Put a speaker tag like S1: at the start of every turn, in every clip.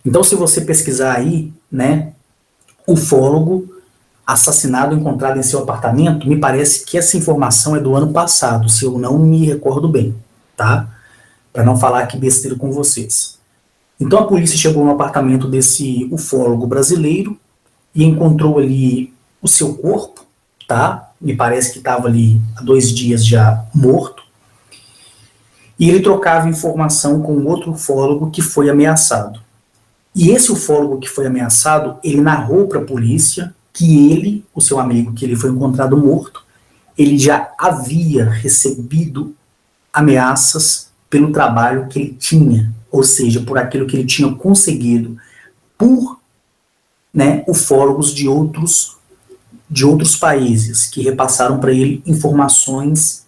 S1: Então, se você pesquisar aí, né, ufólogo assassinado encontrado em seu apartamento, me parece que essa informação é do ano passado, se eu não me recordo bem, tá? Para não falar aqui besteira com vocês. Então a polícia chegou no apartamento desse ufólogo brasileiro e encontrou ali o seu corpo, tá? Me parece que estava ali há 2 dias já morto. E ele trocava informação com outro ufólogo que foi ameaçado. E esse ufólogo que foi ameaçado, ele narrou para a polícia que ele, o seu amigo, que ele foi encontrado morto, ele já havia recebido ameaças pelo trabalho que ele tinha, ou seja, por aquilo que ele tinha conseguido por, né, ufólogos de outros países que repassaram para ele informações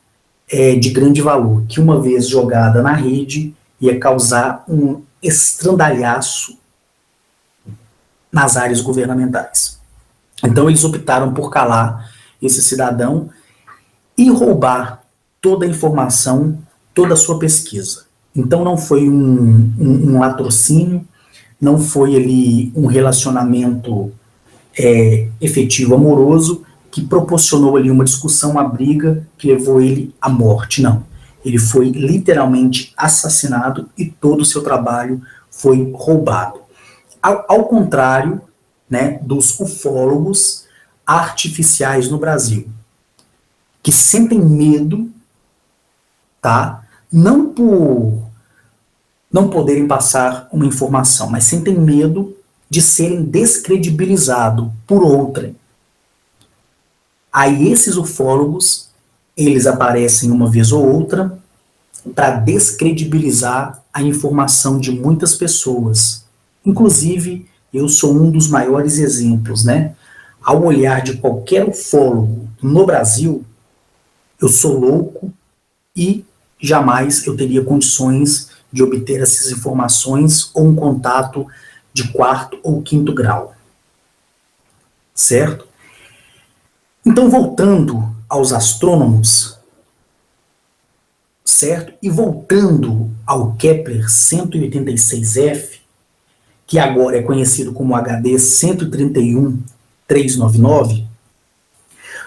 S1: de grande valor, que uma vez jogada na rede ia causar um estrandalhaço nas áreas governamentais. Então eles optaram por calar esse cidadão e roubar toda a informação, toda a sua pesquisa. Então não foi um latrocínio, não foi ali um relacionamento efetivo amoroso que proporcionou ali uma discussão, uma briga que levou ele à morte, não. Ele foi literalmente assassinado e todo o seu trabalho foi roubado. Ao contrário, né, dos ufólogos artificiais no Brasil, que sentem medo, tá? Não por não poderem passar uma informação, mas sentem medo de serem descredibilizados por outrem. Aí esses ufólogos, eles aparecem uma vez ou outra para descredibilizar a informação de muitas pessoas. Inclusive, eu sou um dos maiores exemplos, né? Ao olhar de qualquer ufólogo no Brasil, eu sou louco e jamais eu teria condições de obter essas informações ou um contato de 4º ou 5º grau. Certo? Então, voltando aos astrônomos, certo? E voltando ao Kepler 186f, que agora é conhecido como HD 131399,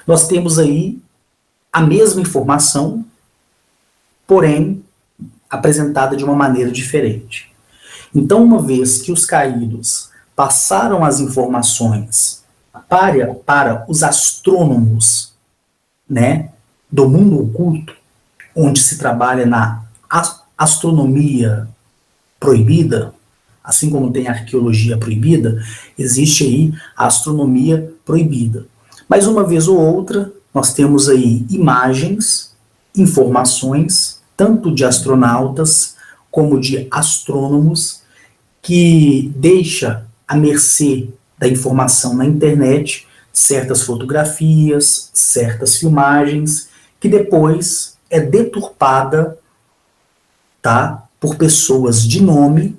S1: nós temos aí a mesma informação, porém apresentada de uma maneira diferente. Então, uma vez que os caídos passaram as informações para os astrônomos, né, do mundo oculto, onde se trabalha na astronomia proibida, assim como tem a arqueologia proibida, existe aí a astronomia proibida. Mas uma vez ou outra, nós temos aí imagens, informações, tanto de astronautas como de astrônomos, que deixa à mercê da informação na internet certas fotografias, certas filmagens, que depois é deturpada, tá, por pessoas de nome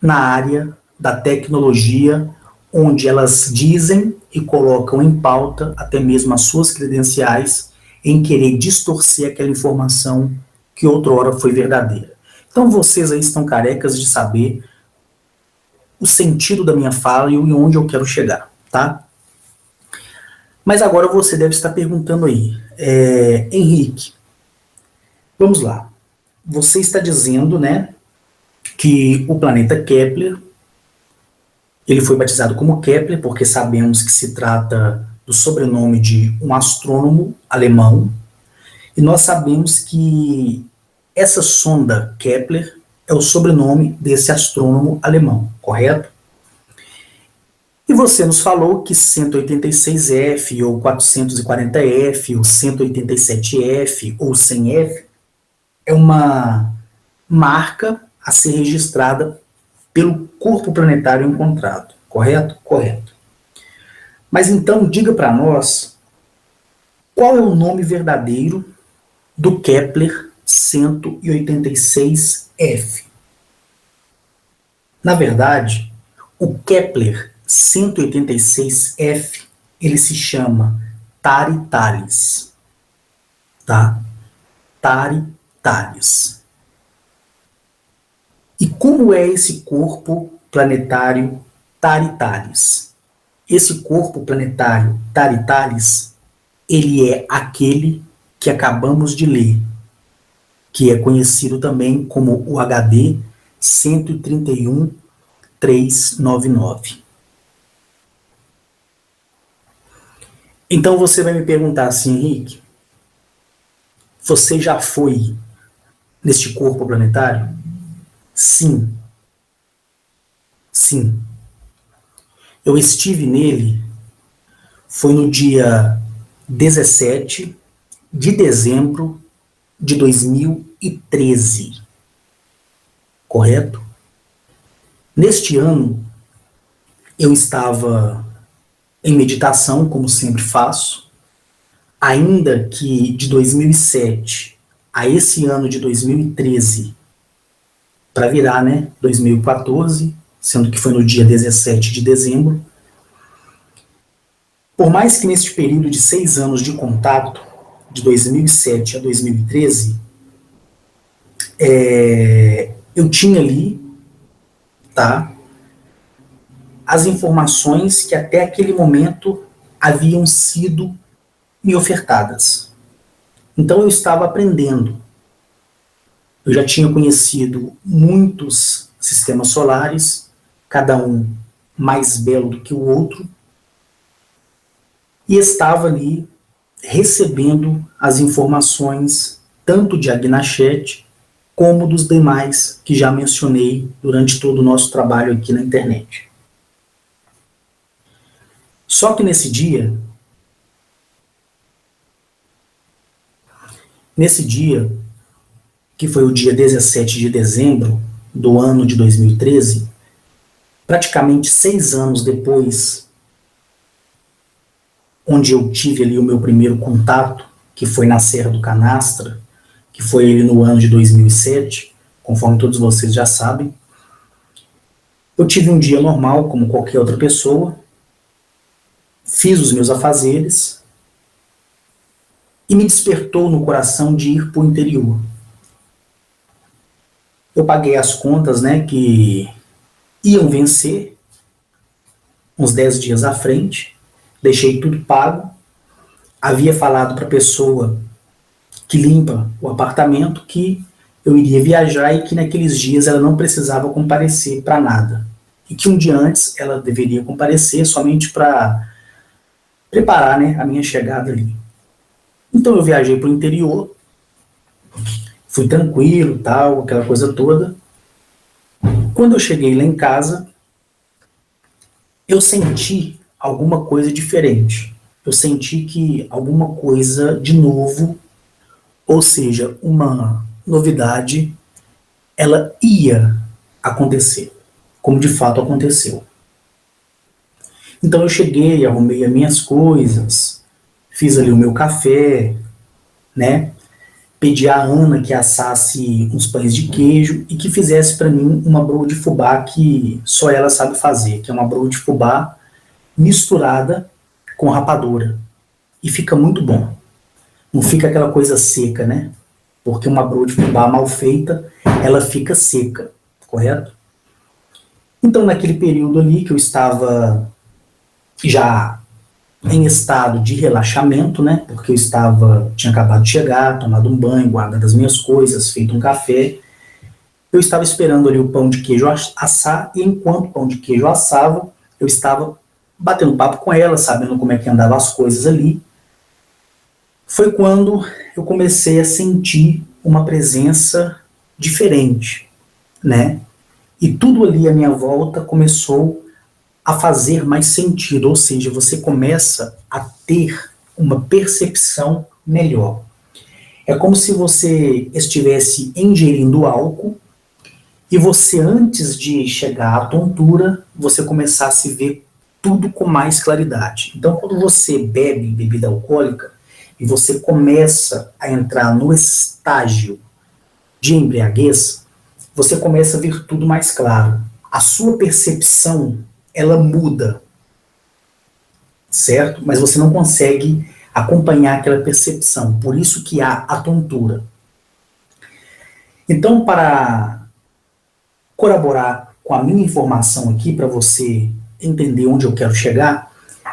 S1: na área da tecnologia, onde elas dizem e colocam em pauta até mesmo as suas credenciais em querer distorcer aquela informação que outrora foi verdadeira. Então vocês aí estão carecas de saber o sentido da minha fala e onde eu quero chegar, tá? Mas agora você deve estar perguntando aí, Henrique, vamos lá. Você está dizendo, né, que o planeta Kepler, ele foi batizado como Kepler porque sabemos que se trata do sobrenome de um astrônomo alemão, e nós sabemos que essa sonda Kepler é o sobrenome desse astrônomo alemão, correto? E você nos falou que 186F, ou 440F, ou 187F, ou 100F, é uma marca a ser registrada pelo corpo planetário encontrado, correto? Correto. Mas então, diga para nós, qual é o nome verdadeiro do Kepler 186F? Na verdade, o Kepler 186F, ele se chama Tari Tales, tá? Tari Tales. E como é esse corpo planetário Taritalis? Esse corpo planetário Taritalis, ele é aquele que acabamos de ler, que é conhecido também como o HD 131399. Então você vai me perguntar assim, Henrique, você já foi neste corpo planetário? Sim, sim. Eu estive nele, foi no dia 17 de dezembro de 2013, correto? Neste ano, eu estava em meditação, como sempre faço, ainda que de 2007 a esse ano de 2013, para virar, né, 2014, sendo que foi no dia 17 de dezembro, por mais que neste período de 6 anos de contato, de 2007 a 2013, eu tinha ali, tá, as informações que até aquele momento haviam sido me ofertadas. Então eu estava aprendendo. Eu já tinha conhecido muitos sistemas solares, cada um mais belo do que o outro, e estava ali recebendo as informações tanto de Agnachet como dos demais que já mencionei durante todo o nosso trabalho aqui na internet. Só que nesse dia, que foi o dia 17 de dezembro do ano de 2013, praticamente 6 anos depois, onde eu tive ali o meu primeiro contato, que foi na Serra do Canastra, que foi ali no ano de 2007, conforme todos vocês já sabem. Eu tive um dia normal, como qualquer outra pessoa, fiz os meus afazeres e me despertou no coração de ir para o interior. Eu paguei as contas, né, que iam vencer uns 10 dias à frente, deixei tudo pago, havia falado para a pessoa que limpa o apartamento que eu iria viajar e que naqueles dias ela não precisava comparecer para nada. E que um dia antes ela deveria comparecer somente para preparar, né, a minha chegada ali. Então eu viajei para o interior, fui tranquilo, tal, aquela coisa toda. Quando eu cheguei lá em casa, eu senti alguma coisa diferente. Eu senti que alguma coisa de novo, ou seja, uma novidade, ela ia acontecer, como de fato aconteceu. Então eu cheguei, arrumei as minhas coisas, fiz ali o meu café, né? Pedi a Ana que assasse uns pães de queijo e que fizesse para mim uma broa de fubá que só ela sabe fazer, que é uma broa de fubá misturada com rapadura. E fica muito bom. Não fica aquela coisa seca, né? Porque uma broa de fubá mal feita, ela fica seca, correto? Então, naquele período ali que eu estava já em estado de relaxamento, né? Porque tinha acabado de chegar, tomado um banho, guardado as minhas coisas, feito um café. Eu estava esperando ali o pão de queijo assar, e enquanto o pão de queijo assava, eu estava batendo papo com ela, sabendo como é que andavam as coisas ali. Foi quando eu comecei a sentir uma presença diferente, né? E tudo ali à minha volta começou a fazer mais sentido, ou seja, você começa a ter uma percepção melhor. É como se você estivesse ingerindo álcool e você, antes de chegar à tontura, você começasse a ver tudo com mais claridade. Então, quando você bebe bebida alcoólica e você começa a entrar no estágio de embriaguez, você começa a ver tudo mais claro. A sua percepção, ela muda, certo? Mas você não consegue acompanhar aquela percepção. Por isso que há a tontura. Então, para corroborar com a minha informação aqui, para você entender onde eu quero chegar,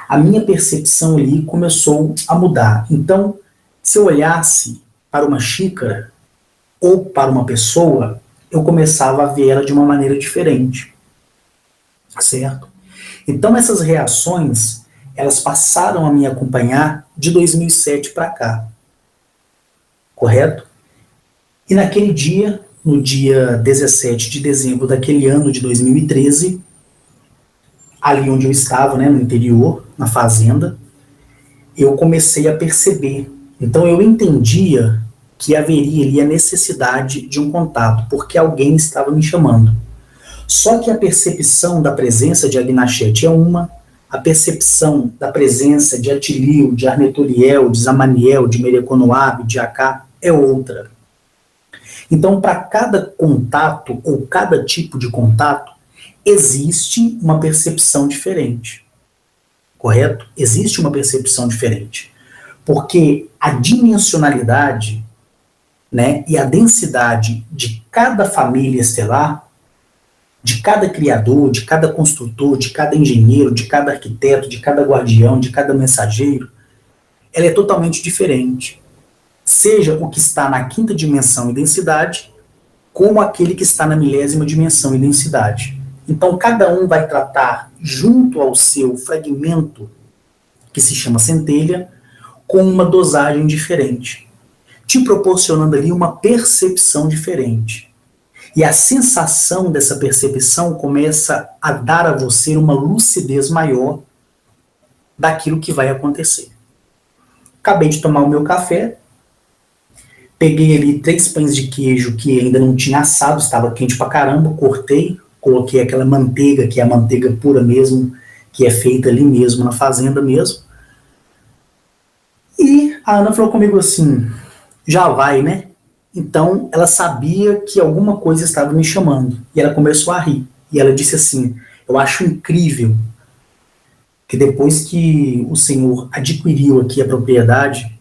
S1: a minha percepção ali começou a mudar. Então, se eu olhasse para uma xícara ou para uma pessoa, eu começava a ver ela de uma maneira diferente, certo? Então, essas reações, elas passaram a me acompanhar de 2007 para cá, correto? E naquele dia, no dia 17 de dezembro daquele ano de 2013, ali onde eu estava, né, no interior, na fazenda, eu comecei a perceber. Então eu entendia que haveria ali a necessidade de um contato, porque alguém estava me chamando. Só que a percepção da presença de Agnachete é uma, a percepção da presença de Atilio, de Arneturiel, de Zamaniel, de Mereconoab, de Acá é outra. Então, para cada contato ou cada tipo de contato, existe uma percepção diferente. Correto? Existe uma percepção diferente. Porque a dimensionalidade, né, e a densidade de cada família estelar, de cada criador, de cada construtor, de cada engenheiro, de cada arquiteto, de cada guardião, de cada mensageiro, ela é totalmente diferente. Seja o que está na quinta dimensão e densidade, como aquele que está na milésima dimensão e densidade. Então, cada um vai tratar, junto ao seu fragmento, que se chama centelha, com uma dosagem diferente, te proporcionando ali uma percepção diferente. E a sensação dessa percepção começa a dar a você uma lucidez maior daquilo que vai acontecer. Acabei de tomar o meu café, peguei ali 3 pães de queijo que ainda não tinha assado, estava quente pra caramba, cortei, coloquei aquela manteiga, que é a manteiga pura mesmo, que é feita ali mesmo, na fazenda mesmo. E a Ana falou comigo assim, já vai, né? Então, ela sabia que alguma coisa estava me chamando. E ela começou a rir. E ela disse assim, eu acho incrível que depois que o senhor adquiriu aqui a propriedade,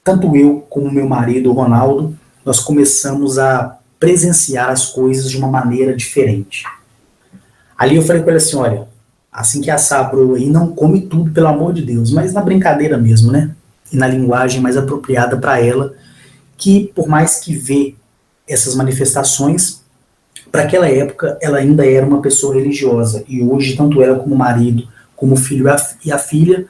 S1: tanto eu como meu marido, o Ronaldo, nós começamos a presenciar as coisas de uma maneira diferente. Ali eu falei com ele assim, olha, assim que assar a broa aí, não come tudo, pelo amor de Deus, mas na brincadeira mesmo, né? E na linguagem mais apropriada para ela, que por mais que vê essas manifestações, para aquela época ela ainda era uma pessoa religiosa, e hoje tanto ela como o marido, como o filho e a filha,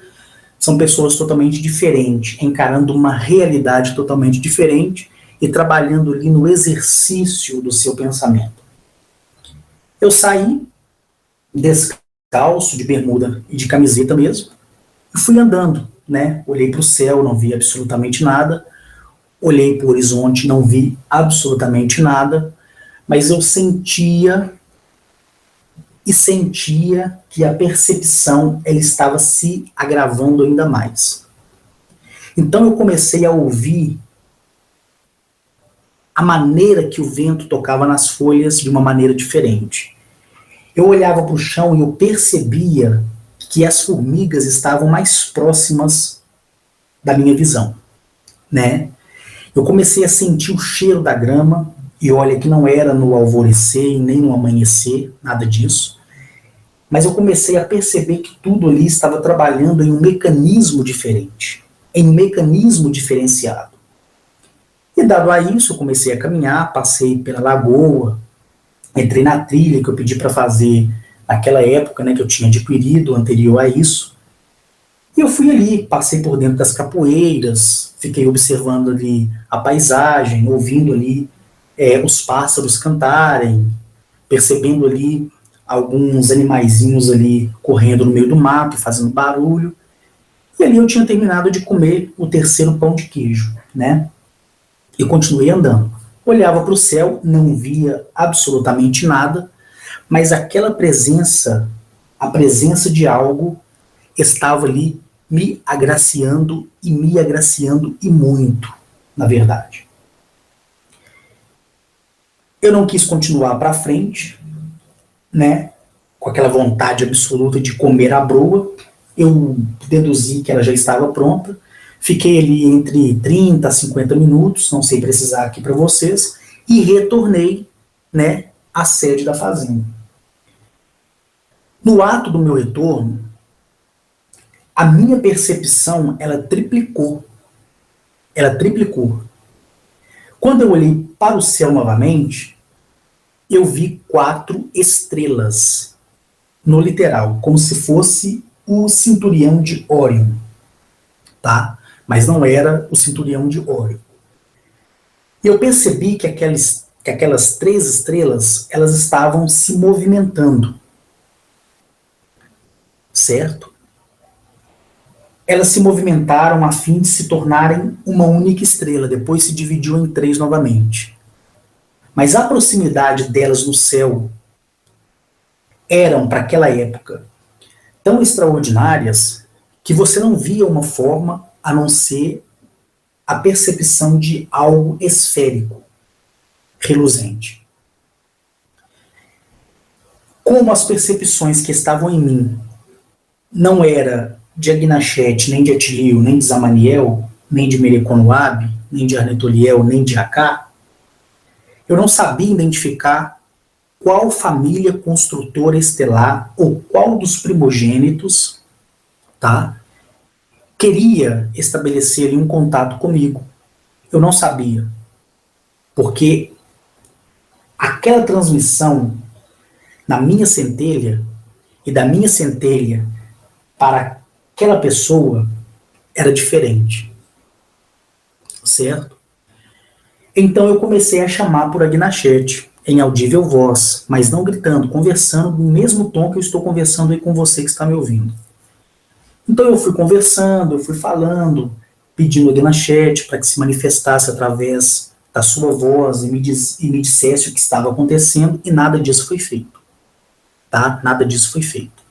S1: são pessoas totalmente diferentes, encarando uma realidade totalmente diferente e trabalhando ali no exercício do seu pensamento. Eu saí descalço, de bermuda e de camiseta mesmo, e fui andando, né? Olhei para o céu, não vi absolutamente nada, olhei para o horizonte, não vi absolutamente nada, mas eu sentia que a percepção ela estava se agravando ainda mais. Então eu comecei a ouvir a maneira que o vento tocava nas folhas de uma maneira diferente. Eu olhava para o chão e eu percebia que as formigas estavam mais próximas da minha visão, né? Eu comecei a sentir o cheiro da grama, e olha que não era no alvorecer e nem no amanhecer, nada disso, mas eu comecei a perceber que tudo ali estava trabalhando em um mecanismo diferente, em um mecanismo diferenciado. E dado a isso, eu comecei a caminhar, passei pela lagoa, entrei na trilha que eu pedi para fazer naquela época, né, que eu tinha adquirido anterior a isso, e eu fui ali, passei por dentro das capoeiras, fiquei observando ali a paisagem, ouvindo ali os pássaros cantarem, percebendo ali alguns animaizinhos ali correndo no meio do mato, fazendo barulho, e ali eu tinha terminado de comer o terceiro pão de queijo, né? E continuei andando. Olhava para o céu, não via absolutamente nada, mas aquela presença, a presença de algo, estava ali me agraciando e muito, na verdade. Eu não quis continuar para frente, né, com aquela vontade absoluta de comer a broa. Eu deduzi que ela já estava pronta, fiquei ali entre 30 a 50 minutos, não sei precisar aqui para vocês, e retornei, né, à sede da fazenda. No ato do meu retorno, a minha percepção, ela triplicou. Ela triplicou. Quando eu olhei para o céu novamente, eu vi 4 estrelas, no literal, como se fosse o cinturão de Órion, tá? Mas não era o cinturão de Órion. E eu percebi que aquelas 3 estrelas, elas estavam se movimentando, certo? Elas se movimentaram a fim de se tornarem uma única estrela, depois se dividiu em 3 novamente. Mas a proximidade delas no céu eram, para aquela época, tão extraordinárias que você não via uma forma a não ser a percepção de algo esférico, reluzente. Como as percepções que estavam em mim não era de Agnachete, nem de Atilio, nem de Zamaniel, nem de Mereconoab, nem de Arnetoliel, nem de Acá, eu não sabia identificar qual família construtora estelar ou qual dos primogênitos, tá, queria estabelecer ali um contato comigo. Eu não sabia, porque aquela transmissão na minha centelha e da minha centelha para aquela pessoa era diferente, certo? Então eu comecei a chamar por Agnachete, em audível voz, mas não gritando, conversando no mesmo tom que eu estou conversando aí com você que está me ouvindo. Então eu fui conversando, eu fui falando, pedindo a Agnachete para que se manifestasse através da sua voz e me dissesse o que estava acontecendo, e nada disso foi feito. Tá? Nada disso foi feito.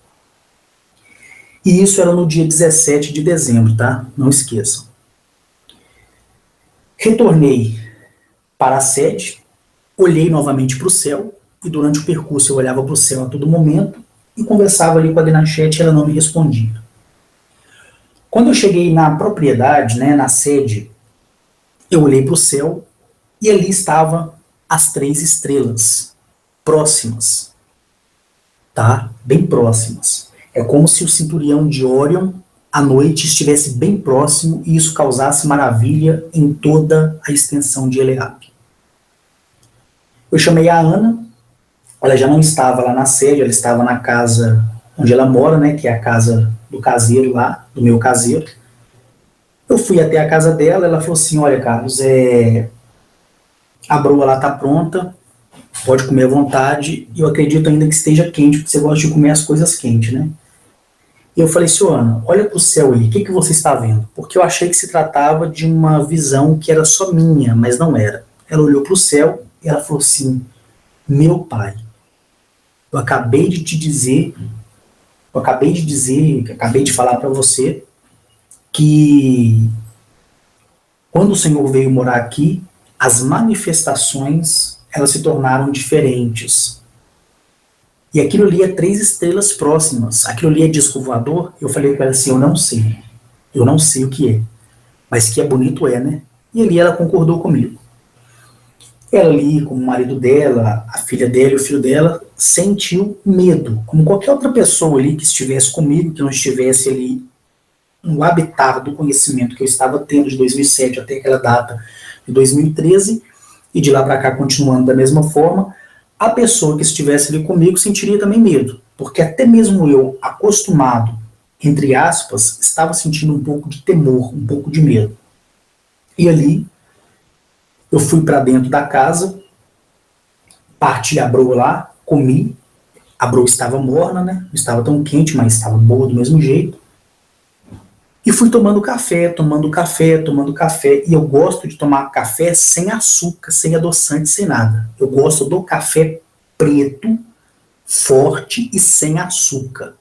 S1: E isso era no dia 17 de dezembro, tá? Não esqueçam. Retornei para a sede, olhei novamente para o céu, e durante o percurso eu olhava para o céu a todo momento, e conversava ali com a Agnachete e ela não me respondia. Quando eu cheguei na propriedade, né, na sede, eu olhei para o céu, e ali estavam as 3 estrelas, próximas, tá? Bem próximas. É como se o cinturão de Órion, à noite, estivesse bem próximo, e isso causasse maravilha em toda a extensão de Eleab. Eu chamei a Ana, ela já não estava lá na sede, ela estava na casa onde ela mora, né, que é a casa do caseiro lá, do meu caseiro. Eu fui até a casa dela, ela falou assim, olha, Carlos, a broa lá está pronta, pode comer à vontade, e eu acredito ainda que esteja quente, porque você gosta de comer as coisas quentes, né? E eu falei assim, Ana, olha para o céu aí, o que você está vendo? Porque eu achei que se tratava de uma visão que era só minha, mas não era. Ela olhou para o céu e ela falou assim, meu pai, eu acabei de te dizer, acabei de falar para você que quando o Senhor veio morar aqui, as manifestações, elas se tornaram diferentes. E aquilo ali é 3 estrelas próximas. Aquilo ali é disco voador? Eu falei com ela assim, eu não sei o que é, mas que é bonito é, né? E ali ela concordou comigo. Ela ali, como o marido dela, a filha dela e o filho dela, sentiu medo, como qualquer outra pessoa ali que estivesse comigo, que não estivesse ali no habitat do conhecimento que eu estava tendo de 2007 até aquela data de 2013, e de lá para cá continuando da mesma forma, a pessoa que estivesse ali comigo sentiria também medo, porque até mesmo eu, acostumado, entre aspas, estava sentindo um pouco de temor, um pouco de medo. E ali, eu fui para dentro da casa, parti a broa lá, comi, a broa estava morna, né? Não estava tão quente, mas estava boa do mesmo jeito. E fui tomando café, tomando café, tomando café. E eu gosto de tomar café sem açúcar, sem adoçante, sem nada. Eu gosto do café preto, forte e sem açúcar.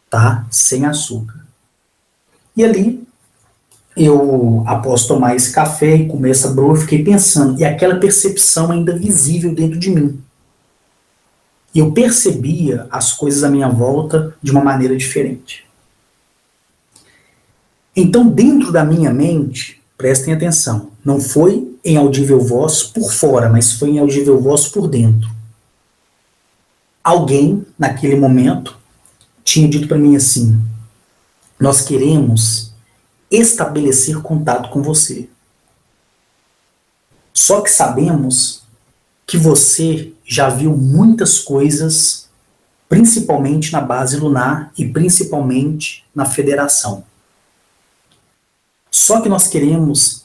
S1: Tá? Sem açúcar. E ali, eu, após tomar esse café e comer essa broa, eu fiquei pensando. E aquela percepção ainda visível dentro de mim. E eu percebia as coisas à minha volta de uma maneira diferente. Então, dentro da minha mente, prestem atenção, não foi em audível voz por fora, mas foi em audível voz por dentro. Alguém, naquele momento, tinha dito para mim assim: nós queremos estabelecer contato com você. Só que sabemos que você já viu muitas coisas, principalmente na base lunar e principalmente na federação. Só que nós queremos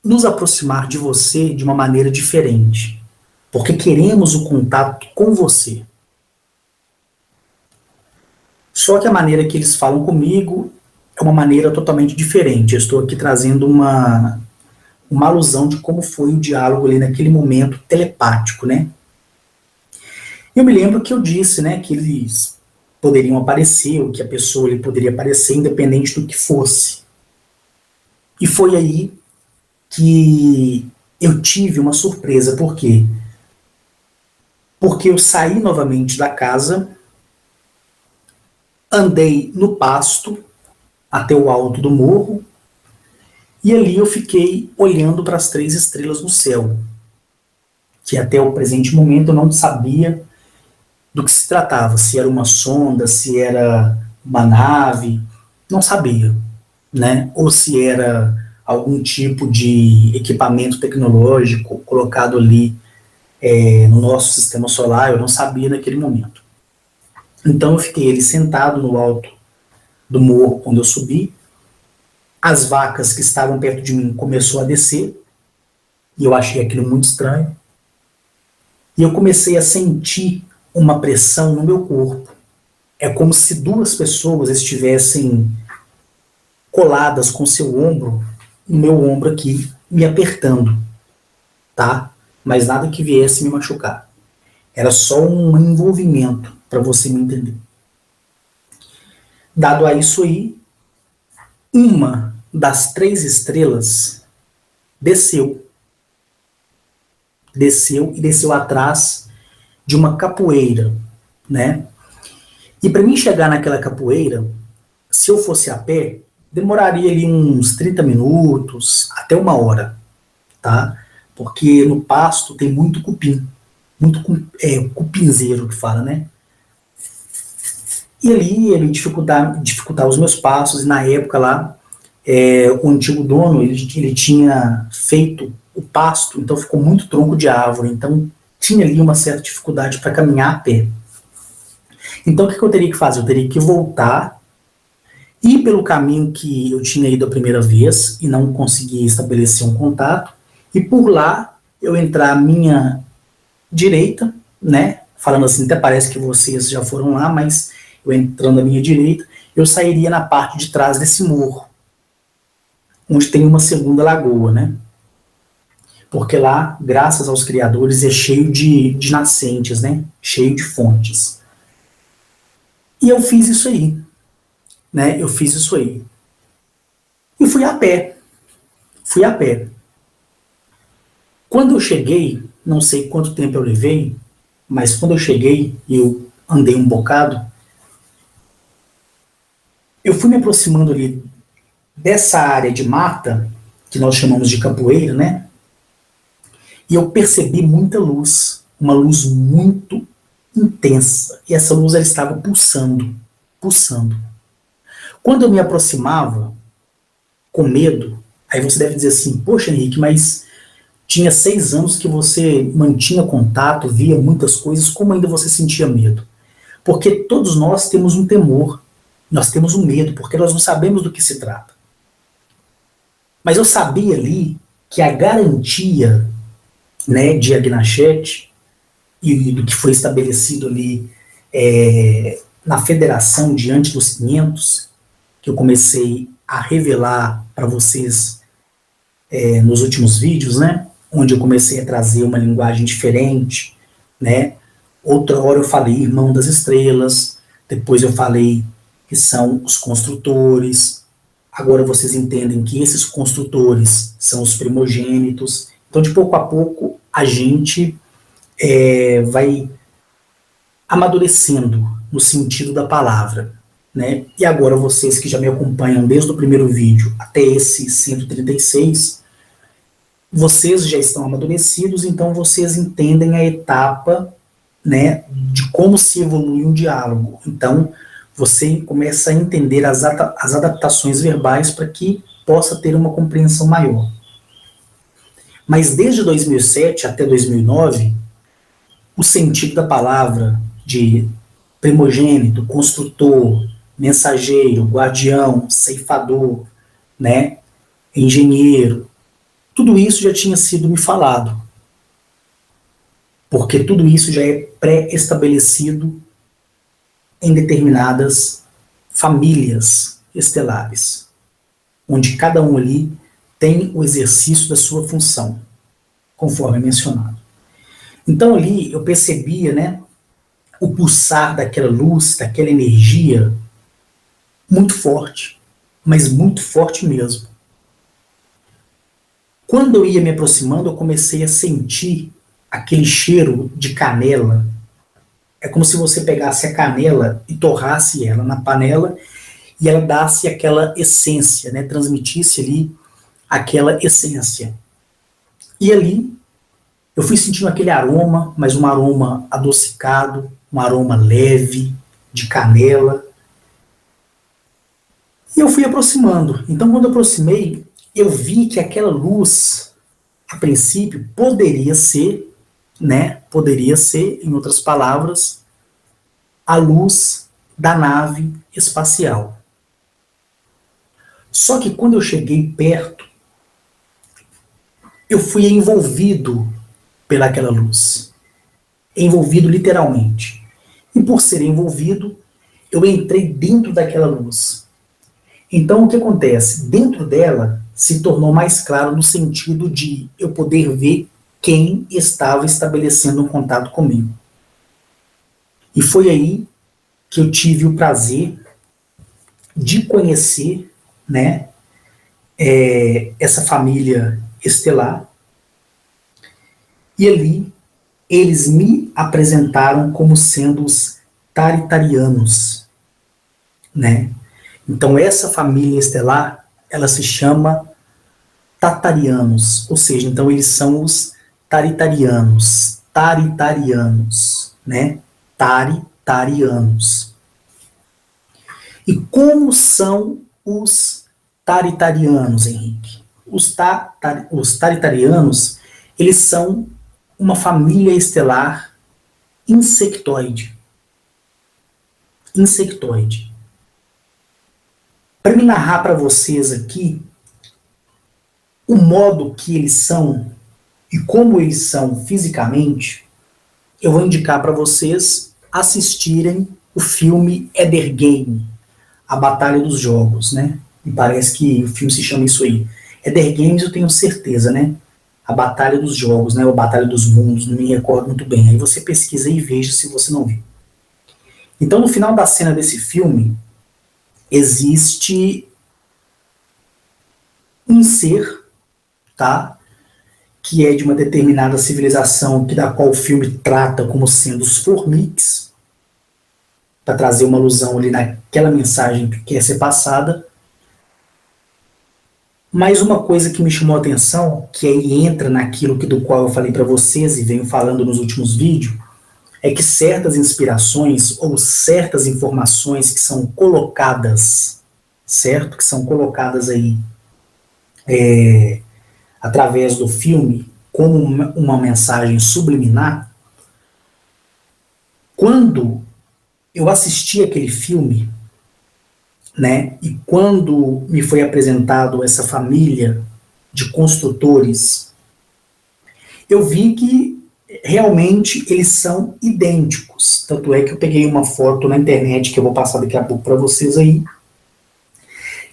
S1: nos aproximar de você de uma maneira diferente, porque queremos o contato com você. Só que a maneira que eles falam comigo é uma maneira totalmente diferente. Eu estou aqui trazendo uma alusão de como foi o diálogo ali naquele momento telepático, né? Eu me lembro que eu disse, né, que eles poderiam aparecer, ou que a pessoa ali poderia aparecer, independente do que fosse. E foi aí que eu tive uma surpresa. Por quê? Porque eu saí novamente da casa, andei no pasto até o alto do morro, e ali eu fiquei olhando para as 3 estrelas no céu, que até o presente momento eu não sabia do que se tratava, se era uma sonda, se era uma nave, não sabia, né? Ou se era algum tipo de equipamento tecnológico colocado ali no nosso sistema solar, eu não sabia naquele momento. Então eu fiquei ali sentado no alto do morro quando eu subi, as vacas que estavam perto de mim começou a descer, e eu achei aquilo muito estranho, e eu comecei a sentir uma pressão no meu corpo. É como se 2 pessoas estivessem coladas com seu ombro, no meu ombro aqui, me apertando, tá? Mas nada que viesse me machucar. Era só um envolvimento, para você me entender. Dado a isso aí, uma das 3 estrelas desceu. Desceu e desceu atrás de uma capoeira, né? E para mim chegar naquela capoeira, se eu fosse a pé, demoraria ali uns 30 minutos, até 1 hora, tá? Porque no pasto tem muito cupim, muito cupinzeiro que fala, né? E ali ele dificultar os meus passos, e na época lá, o antigo dono, ele tinha feito o pasto, então ficou muito tronco de árvore, então tinha ali uma certa dificuldade para caminhar a pé. Então o que eu teria que fazer? Eu teria que voltar, ir pelo caminho que eu tinha ido a primeira vez e não consegui estabelecer um contato, e por lá eu entrar à minha direita, né? Falando assim, até parece que vocês já foram lá, mas eu entrando à minha direita, eu sairia na parte de trás desse morro, onde tem uma segunda lagoa, né? Porque lá, graças aos criadores, é cheio de nascentes, né? Cheio de fontes. E eu fiz isso aí, né? Eu fiz isso aí. E fui a pé. Fui a pé. Quando eu cheguei, não sei quanto tempo eu levei, mas quando eu cheguei e eu andei um bocado, eu fui me aproximando ali dessa área de mata, que nós chamamos de capoeira, né? E eu percebi muita luz, uma luz muito intensa. E essa luz ela estava pulsando, pulsando. Quando eu me aproximava, com medo, aí você deve dizer assim, poxa Henrique, mas tinha 6 anos que você mantinha contato, via muitas coisas, como ainda você sentia medo? Porque todos nós temos um temor, nós temos um medo, porque nós não sabemos do que se trata. Mas eu sabia ali que a garantia, né, de Agnachete e do que foi estabelecido ali na federação diante dos 500, que eu comecei a revelar para vocês nos últimos vídeos, né, onde eu comecei a trazer uma linguagem diferente, né. Outra hora eu falei irmão das estrelas, depois eu falei que são os construtores, agora vocês entendem que esses construtores são os primogênitos. Então, de pouco a pouco, a gente vai amadurecendo no sentido da palavra, né? E agora vocês que já me acompanham desde o primeiro vídeo até esse 136, vocês já estão amadurecidos, então vocês entendem a etapa, né, de como se evolui um diálogo. Então, você começa a entender as adaptações verbais para que possa ter uma compreensão maior. Mas desde 2007 até 2009, o sentido da palavra de primogênito, construtor, mensageiro, guardião, ceifador, né, engenheiro, tudo isso já tinha sido me falado, porque tudo isso já é pré-estabelecido em determinadas famílias estelares, onde cada um ali tem o exercício da sua função, conforme mencionado. Então ali eu percebia, né, o pulsar daquela luz, daquela energia muito forte, mas muito forte mesmo. Quando eu ia me aproximando, eu comecei a sentir aquele cheiro de canela. É como se você pegasse a canela e torrasse ela na panela e ela desse aquela essência, né? Transmitisse ali aquela essência. E ali eu fui sentindo aquele aroma, mas um aroma adocicado, um aroma leve, de canela. E eu fui aproximando. Então, quando eu aproximei, eu vi que aquela luz, a princípio, poderia ser, né? Poderia ser, em outras palavras, a luz da nave espacial. Só que quando eu cheguei perto, eu fui envolvido pelaquela luz. Envolvido literalmente. E por ser envolvido, eu entrei dentro daquela luz. Então o que acontece? Dentro dela se tornou mais claro no sentido de eu poder ver quem estava estabelecendo um contato comigo. E foi aí que eu tive o prazer de conhecer, né, essa família estelar. E ali eles me apresentaram como sendo os Taritarianos, né? Então essa família estelar, ela se chama Tatarianos, ou seja, então eles são os Taritarianos, né? Taritarianos. E como são os Taritarianos, Henrique? Os Taritarianos, eles são uma família estelar insectoide. Insectoide. Para me narrar para vocês aqui o modo que eles são e como eles são fisicamente, eu vou indicar para vocês assistirem o filme Eder Game, A Batalha dos Jogos, né? Me parece que o filme se chama isso aí. Eder Games eu tenho certeza, né? A Batalha dos Jogos, né? Ou a Batalha dos Mundos, não me recordo muito bem. Aí você pesquisa e veja se você não viu. Então, no final da cena desse filme, existe um ser, tá? Que é de uma determinada civilização que da qual o filme trata como sendo os Formix, para trazer uma alusão ali naquela mensagem que quer ser passada. Mas uma coisa que me chamou a atenção, que aí entra naquilo do qual eu falei para vocês e venho falando nos últimos vídeos, é que certas inspirações ou certas informações que são colocadas, certo? Que são colocadas aí através do filme como uma mensagem subliminar. Quando eu assisti aquele filme, né, e quando me foi apresentado essa família de construtores, eu vi que realmente eles são idênticos. Tanto é que eu peguei uma foto na internet, que eu vou passar daqui a pouco para vocês aí,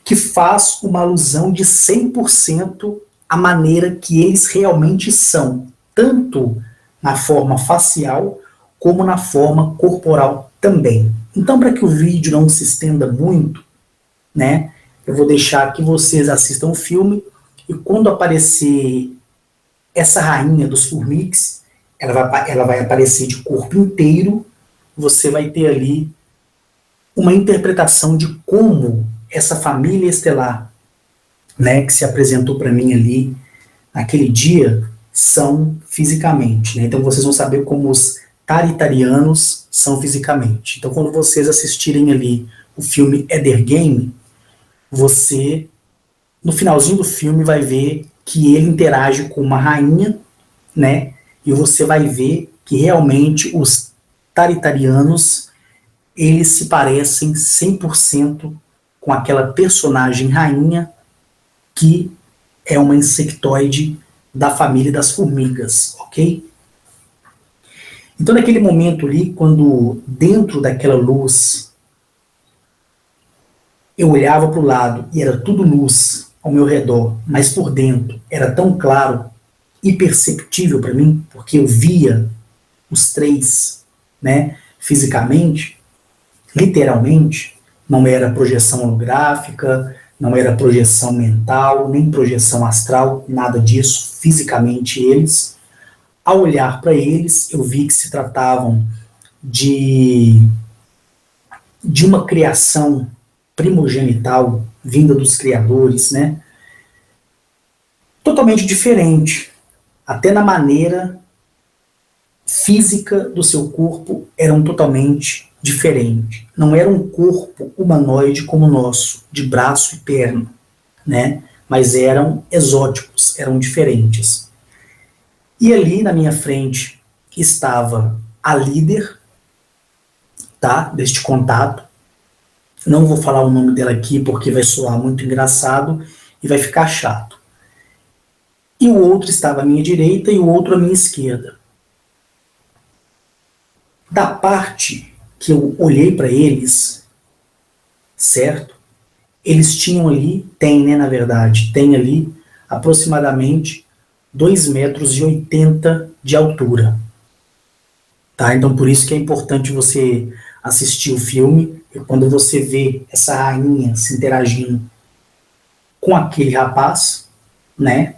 S1: que faz uma alusão de 100% à maneira que eles realmente são, tanto na forma facial, como na forma corporal também. Então, para que o vídeo não se estenda muito, né, eu vou deixar que vocês assistam o filme, e quando aparecer essa rainha dos Formix, ela vai aparecer de corpo inteiro, você vai ter ali uma interpretação de como essa família estelar, né, que se apresentou para mim ali naquele dia, são fisicamente, né? Então vocês vão saber como os taritarianos são fisicamente. Então quando vocês assistirem ali o filme Eder Game, você, no finalzinho do filme, vai ver que ele interage com uma rainha, né? E você vai ver que realmente os taritarianos, eles se parecem 100% com aquela personagem rainha que é uma insectoide da família das formigas, ok? Então, naquele momento ali, quando dentro daquela luz eu olhava para o lado e era tudo luz ao meu redor, mas por dentro era tão claro e perceptível para mim, porque eu via os três, né, fisicamente, literalmente, não era projeção holográfica, não era projeção mental, nem projeção astral, nada disso, fisicamente eles. Ao olhar para eles, eu vi que se tratavam de, de uma criação primogenital vinda dos criadores, né? Totalmente diferente, até na maneira física do seu corpo eram totalmente diferentes. Não era um corpo humanoide como o nosso, de braço e perna, né? Mas eram exóticos, eram diferentes. E ali na minha frente estava a líder, tá? Deste contato. Não vou falar o nome dela aqui porque vai soar muito engraçado e vai ficar chato. E o outro estava à minha direita e o outro à minha esquerda. Da parte que eu olhei para eles, certo? Eles tinham ali, tem, né, na verdade, tem ali aproximadamente 2,80 metros de altura. Tá? Então, por isso que é importante você assistir o filme, e quando você vê essa rainha se interagindo com aquele rapaz, né,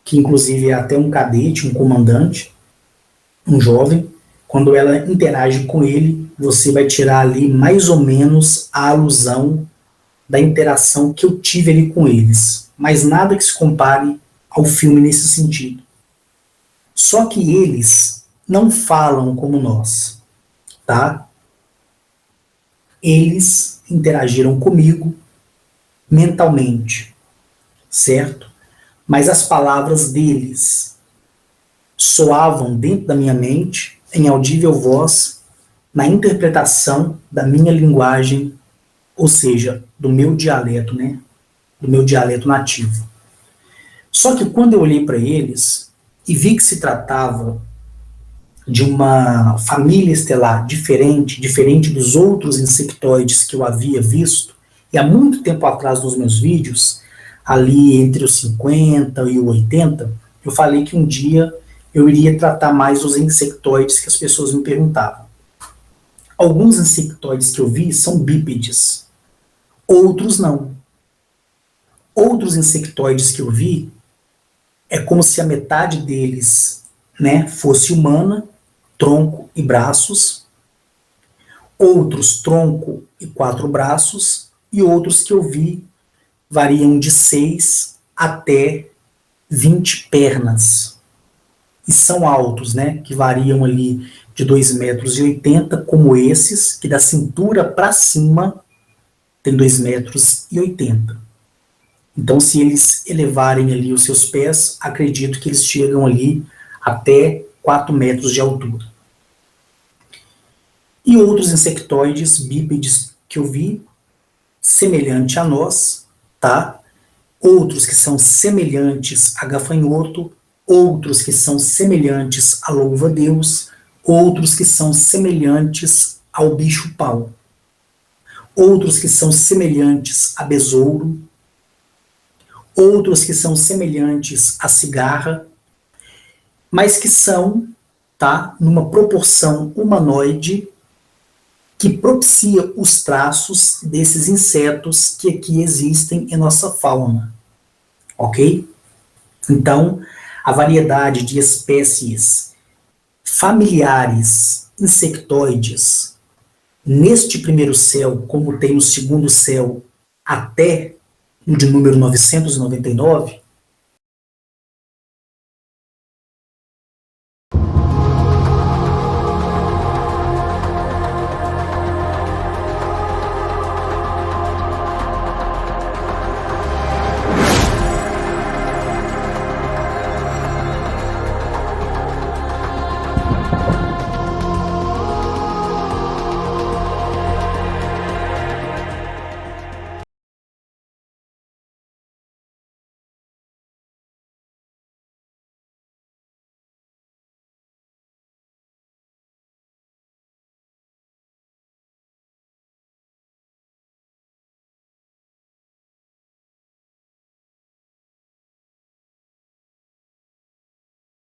S1: que inclusive é até um cadete, um comandante, um jovem, quando ela interage com ele, você vai tirar ali mais ou menos a alusão da interação que eu tive ali com eles. Mas nada que se compare ao filme nesse sentido. Só que eles não falam como nós, tá? Eles interagiram comigo mentalmente, certo? Mas as palavras deles soavam dentro da minha mente, em audível voz, na interpretação da minha linguagem, ou seja, do meu dialeto, né? Do meu dialeto nativo. Só que quando eu olhei para eles e vi que se tratava de uma família estelar diferente dos outros insectoides que eu havia visto, e há muito tempo atrás nos meus vídeos, ali entre os 50 e o 80, eu falei que um dia eu iria tratar mais os insectoides que as pessoas me perguntavam. Alguns insectoides que eu vi são bípedes, outros não. Outros insectoides que eu vi é como se a metade deles, né, fosse humana, tronco e braços, outros tronco e 4 braços, e outros que eu vi variam de 6 até 20 pernas. E são altos, né, que variam ali de 2,80 metros, como esses, que da cintura para cima tem 2,80 metros. Então, se eles elevarem ali os seus pés, acredito que eles chegam ali até 4 metros de altura. E outros insectoides bípedes que eu vi, semelhante a nós, tá? Outros que são semelhantes a gafanhoto, outros que são semelhantes a louva-a-Deus, outros que são semelhantes ao bicho-pau, outros que são semelhantes a besouro, outros que são semelhantes a cigarra, mas que são, tá, numa proporção humanoide que propicia os traços desses insetos que aqui existem em nossa fauna, ok? Então, a variedade de espécies familiares insectoides neste primeiro céu, como tem no segundo céu, até no de número 999,